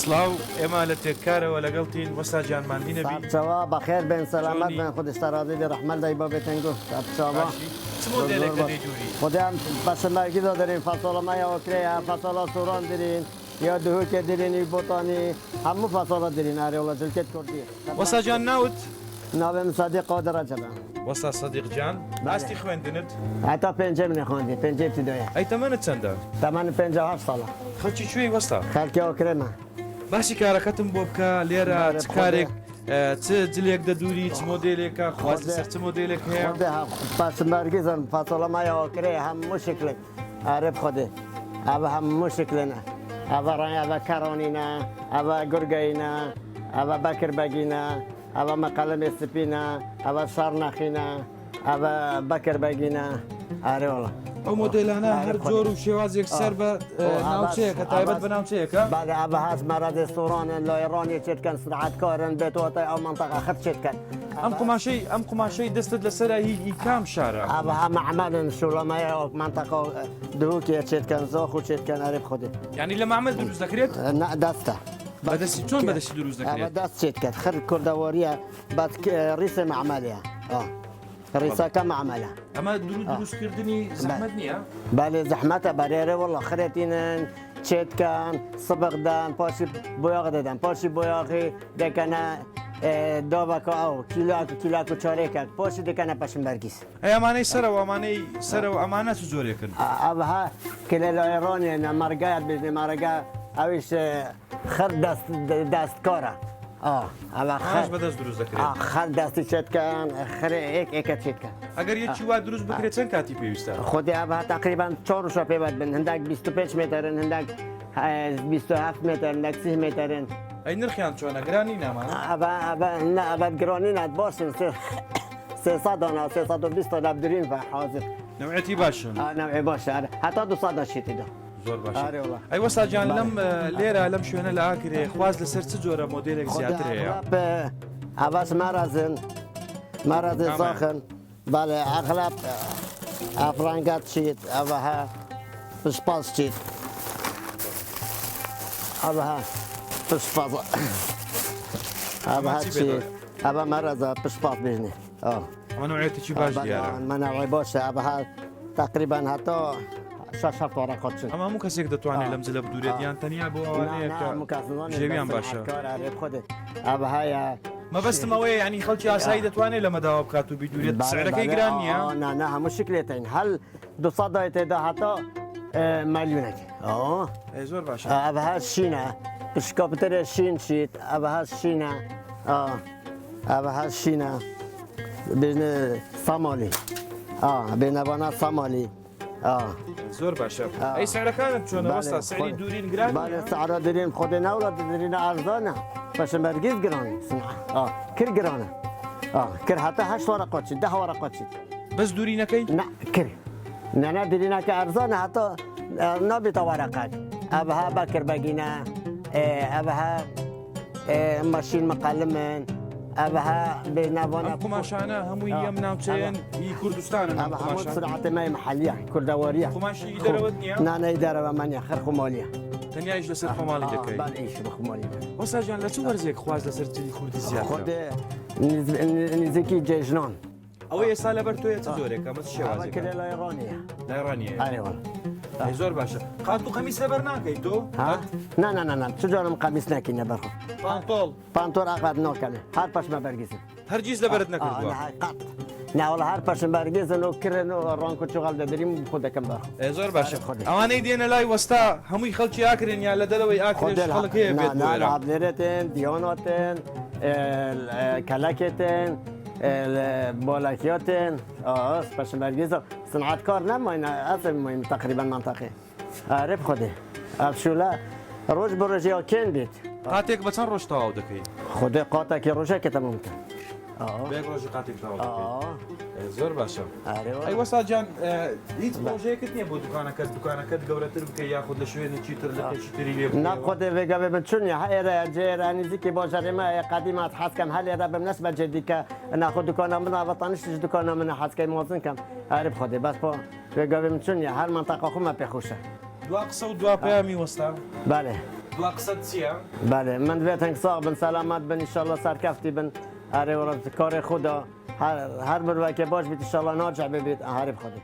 سلااو ئێمە لە تێککارەوە لەگەڵتین وەستا جانمان دینە بی چاوا بەخێر بن سەلامەت بن خودش تەڕازی ڕەحمەت دای بۆ بێتەنگۆ چاوا چ مۆدێلێکە دەی دووری خودیان بەسەمەرگی دەرین فەسۆڵەمایەوە کرێە فەسۆڵە سووران درین یا دهوکێ درێنی بۆتانی هەموو فەسۆڵە درین ئارێوڵە جلکێت کوردی وەستا جان ناوت ناوێم سادیق قادرە جەبە وەستا سەدیق جان ئاستی خوێندنت هەتا پێنجێ منێ خوێندی پێنجێ ابتدایە ئەی تەمەنت چەندە تەمەن 58 ساڵە خەڵکی کوێی وەستا خەڵکیەوە کرێمە باسی کارەکەتم بۆ بکە لێرە چ کارێک چ جلێک دەدووری چ مۆدێلێکە خوازی سەر چ مۆدێلێک هەیە بەسەمەرگیزن فەسۆڵەمایەوە کرێ هەموو شکلێک ئارێ بخۆدێ ئەوە هەموو شکلێنە ئەوە ڕەنگە ئەوە کەڕۆنینە ئەوە گورگەینە ئەوە بەکربەگینە ئەوە مەقەلەمێ سپینە ئەوە شارنەخینە ئەوە بەکربەگینە ئارێوڵە ئەو مۆدلانە هەر جۆر و شێوازێک سەر بە ناوچەیەکە تایبەت بە ناوچەیەکە بعد ئەوە هەست مەرەدە سوڕانن لە ئێڕانی چێتکەن سنعاتکارن بێتەوەتە ئەو منتەقە خەت چێتکەن ئەم قماشەی دەستت لەسەر هی کام شارە ئەوە هەمە عمەلن شوڵەمایە منتەقە دهوکێ چێتکەن زۆخ و چێتکەن ئەرێ بخۆدێ یعنی لە معمەل دروست دەکرێت دەستە بەدەستی چۆن بەدەستی دروست دەکرێت دەست چێت کرد خەر کوردەوەریە بەس ڕیسە معمەلیە ڕیسەکە معمەلە ئەمە دروستکردنی زەحمەت نییە بالێ زەحمەتە بەرێرە وەڵە خرێتینن چێتکەن سبقدان پاشی بۆیاغ دەدەن پاشی بۆیاغی دەکەنە دۆبەکە ئەو کیلاک و چارێکە پاشی دەکەنە پەشمبەرگیز ئەمانەی سەرەوە ئەمانەی سەرەوە ئەمانە چ زۆرێکن ئەوها کلێ لە ئێڕۆنیە مەرگایت بێنێ مارەگە ئەویش خەر دەستکارە ئەوە خەش بەدەست دروست دەکرێت خەر دەستی چێتکەن خرێ ئێکە چێتکە ئەگەر یەکی وا دروست بکرێت چەند کاتی پێویستە خودی ئەوە تقریبان 4 ڕۆژە پێبەت بن هەندێک 25 مترن هەندێک 27 متر هەندێک 30 مترن ئەی نرخیان چۆنە گرانی نامان ئەوە گرانی نات باشن 300 دانە 320 دەب درین بە حاضر نەوعەتی باشن نەوعی باشە هەتا 200 شیتیدا زۆر باش ئەی وەستا جان لەم لێرە لەم شوێنە لە ئاکرێ خواز لەسەر چ جۆرە مۆدێلێک زیاتر هەیە ئەوەش مەرەزن زاخن بەڵێ ئەغلب ئەفرانگەت چیت ئەوەها پشپاس چیت ئەوەها پشپاس ئەوەها چیت ئەوە مەرەزە پشپاس بژنی ئەمە نوعەتێکی باش دیارە منەوەی باشە ئەوەها تقریبان هەتا 6 وەرەقەت چن ئەمە هەموو کەسێک دەتوانێت لەم جلە بدورێت یان تەنیا بۆ ئەوانەیە کە ژێویان باشە ئەوەهایە مەبەستمەوەی ینی خەڵکی ئاسایی دەتوانێت لە مەداوە بکات و بیدورێت سعرەکەی گران نییە نانە هەموو شکلێتین هەل 200 دای تێدا هەتا مەلیونێکی زۆر باشە ئەوەها شینە پشکۆپترە شین شیت ئەوەها شینە ئەوەها شینە بێنە سامالی بێنەوانە سامالی زۆر باشە ئەی سعرەکانت چۆنە وەستا سعری دوورین گران سعرە درین خۆدێ ناوڵە درینە ئارزانە پەشەمەرگیز گرانی کرد گرانە کرد هەتا 8 وەرەقەت چیت 10 وەرەقەت چیت بەس دوورینەکەی کرد نەنە درینەکە ئەرزانە هەتا نابێتە وەرەقەت ئەوەها بەکربەگینە ئەوەها ماشین مەقەلمن ئەوەها بێناوانە قماشانە هەمووی ئەم ناوچەیەن هی کوردستانن هەموو سرعەتەمای محەلیە کوردەوەریە قماشی دەرەوەت نییە نانەی دەرەوەمانە خەر خۆمالیە تەنیایش لەسەر خۆماڵی دەکەی وەستا جان لە چ وەرزێک خواز لەسەر جلی کوردی زیاتر نزیکی جێژنان ئەوە ئێستا لەبەر تۆیە چ زۆرێک ئەمە شێوازێک لە ئێڕانیە لە ئێڕانیە زۆر باشە قات و قەمیس لەبەر ناکەیت تۆ نه چ جۆرم قەمیس ناکەین لەبەرخۆ پانتۆر ئاقات ناکەنێ هەر پەشمە بەرگیزن هەرگیز لەبەرت نەکردووە ناوەڵە هەر پەشم بەرگێزن و کرن و ڕۆنک و چغەڵ دەدریم خۆ دەکەم بەرخۆ زۆر باشە ئەوانەی دێنە لای وەستا هەمووی خەڵکی ئاکرێن یا لە دەرەوەی ئاکرێت خەڵکەیە بێت عەبلێرێتن دیۆنۆتن کەلەکێتن بۆلاکیۆتن پەشم بەرگێزە صنعتکار نماینە ئەسم مهم تقریبا منطقی ئارێ بخۆدێ ئەفشولە ڕۆژ بۆ ڕۆژێەوە کێن بێت قاتێک بە چەند ڕۆژ تەواو دەکەی خودێ قاتێکی ڕۆژێکێتە ممکن بێک ڕۆژی قاتێک تەواو دەکەی زۆر باشە ئەی وەستا جان هیچ پرۆژەیەکت نییە بۆ دوکانەکەت گەورەتر بکەی یاخود لە شوێنێکی تر لە کەشتری لێ ناخۆدێ وێگە بێ من چونیە ئێرە جێرە نزیکی بۆ ژەرێمە قەدیمات حەزکەم هەلێرە بم نەس بەجێ دیکە ناخۆ دوکانە منە بەتانیشتش دوکانە منە حەزکەی مۆزنکەم ئارێ بخۆدێ بەس بۆ وێگە بێ من چونیە هەر منتەقە خۆمە پێخۆشە دوا قسە و دوا پەیامی وەستا بەڵێ دو قصد چیه؟ بله من دویت هنگ ساق بن سلامت بن انشالله سرکفتی بن اره ورد کار خدا هر بروه که باش بیت انشالله نارجع ببید هرب خودی